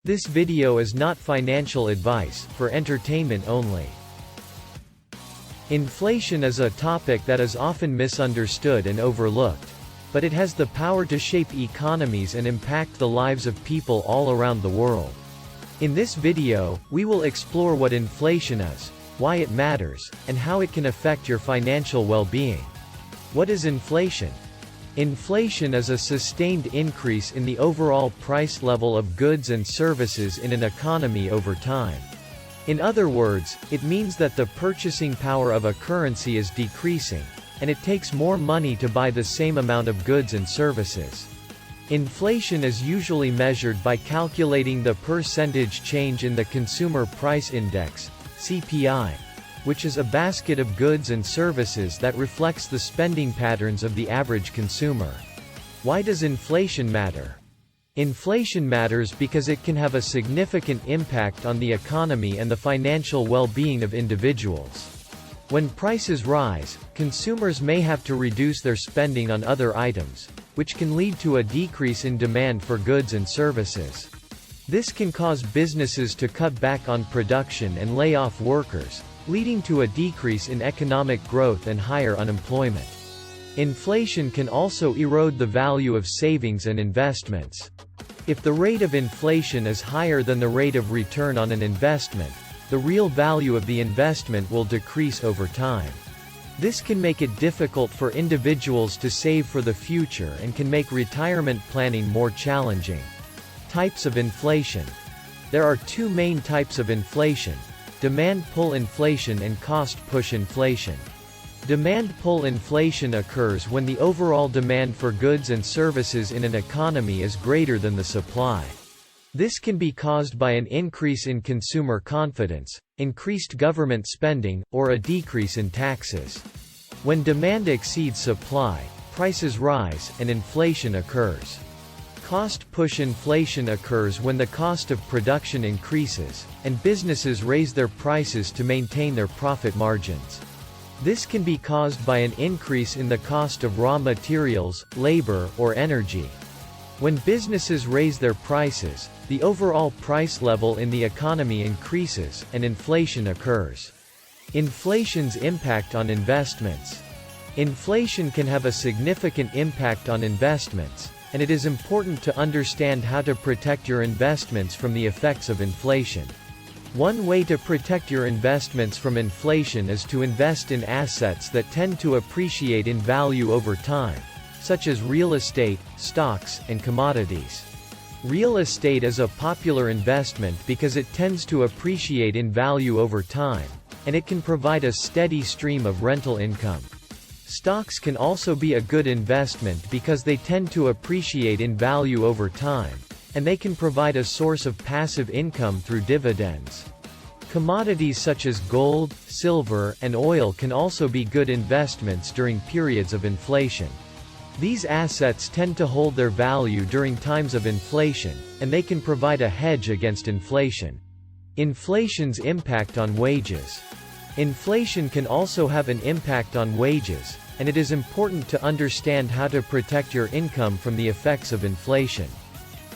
This video is not financial advice, for entertainment only. Inflation is a topic that is often misunderstood and overlooked, but it has the power to shape economies and impact the lives of people all around the world. In this video, we will explore what inflation is, why it matters, and how it can affect your financial well-being. What is inflation? Inflation is a sustained increase in the overall price level of goods and services in an economy over time. In other words, it means that the purchasing power of a currency is decreasing, and it takes more money to buy the same amount of goods and services. Inflation is usually measured by calculating the percentage change in the Consumer Price Index, CPI, which is a basket of goods and services that reflects the spending patterns of the average consumer. Why does inflation matter? Inflation matters because it can have a significant impact on the economy and the financial well-being of individuals. When prices rise, consumers may have to reduce their spending on other items, which can lead to a decrease in demand for goods and services. This can cause businesses to cut back on production and lay off workers, leading to a decrease in economic growth and higher unemployment. Inflation can also erode the value of savings and investments. If the rate of inflation is higher than the rate of return on an investment, the real value of the investment will decrease over time. This can make it difficult for individuals to save for the future and can make retirement planning more challenging. Types of inflation. There are two main types of inflation: demand pull inflation and cost push inflation. Demand pull inflation occurs when the overall demand for goods and services in an economy is greater than the supply. This can be caused by an increase in consumer confidence, increased government spending, or a decrease in taxes. When demand exceeds supply, prices rise, and inflation occurs. Cost push inflation occurs when the cost of production increases, and businesses raise their prices to maintain their profit margins. This can be caused by an increase in the cost of raw materials, labor, or energy. When businesses raise their prices, the overall price level in the economy increases, and inflation occurs. Inflation's impact on investments. Inflation can have a significant impact on investments, and it is important to understand how to protect your investments from the effects of inflation. One way to protect your investments from inflation is to invest in assets that tend to appreciate in value over time, such as real estate, stocks, and commodities. Real estate is a popular investment because it tends to appreciate in value over time, and it can provide a steady stream of rental income. Stocks can also be a good investment because they tend to appreciate in value over time, and they can provide a source of passive income through dividends. Commodities such as gold, silver, and oil can also be good investments during periods of inflation. These assets tend to hold their value during times of inflation, and they can provide a hedge against inflation. Inflation's impact on wages. Inflation can also have an impact on wages, and it is important to understand how to protect your income from the effects of inflation.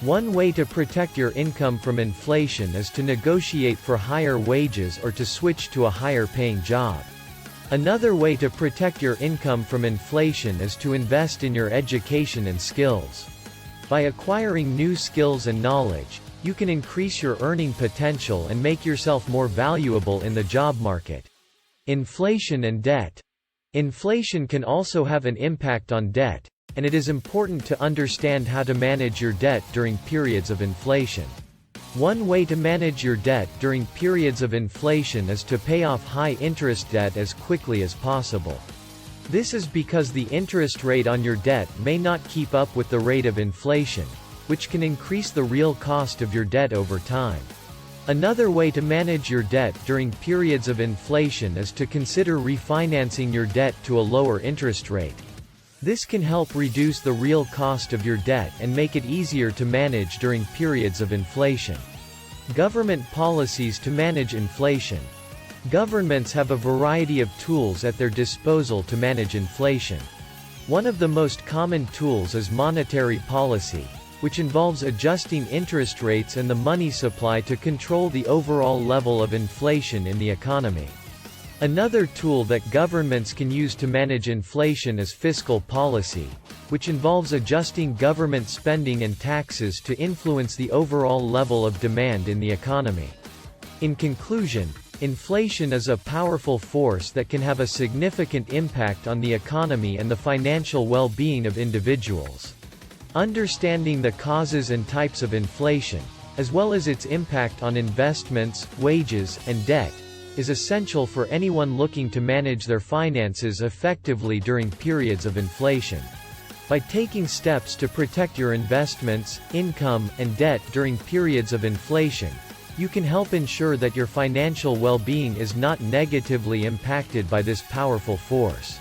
One way to protect your income from inflation is to negotiate for higher wages or to switch to a higher-paying job. Another way to protect your income from inflation is to invest in your education and skills. By acquiring new skills and knowledge, you can increase your earning potential and make yourself more valuable in the job market. Inflation and debt. Inflation can also have an impact on debt, and it is important to understand how to manage your debt during periods of inflation. One way to manage your debt during periods of inflation is to pay off high-interest debt as quickly as possible. This is because the interest rate on your debt may not keep up with the rate of inflation, which can increase the real cost of your debt over time. Another way to manage your debt during periods of inflation is to consider refinancing your debt to a lower interest rate. This can help reduce the real cost of your debt and make it easier to manage during periods of inflation. Government policies to manage inflation. Governments have a variety of tools at their disposal to manage inflation. One of the most common tools is monetary policy, which involves adjusting interest rates and the money supply to control the overall level of inflation in the economy. Another tool that governments can use to manage inflation is fiscal policy, which involves adjusting government spending and taxes to influence the overall level of demand in the economy. In conclusion, inflation is a powerful force that can have a significant impact on the economy and the financial well-being of individuals. Understanding the causes and types of inflation, as well as its impact on investments, wages, and debt, is essential for anyone looking to manage their finances effectively during periods of inflation. By taking steps to protect your investments, income, and debt during periods of inflation, you can help ensure that your financial well-being is not negatively impacted by this powerful force.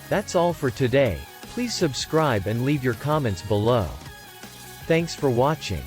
That's all for today. Please subscribe and leave your comments below. Thanks for watching.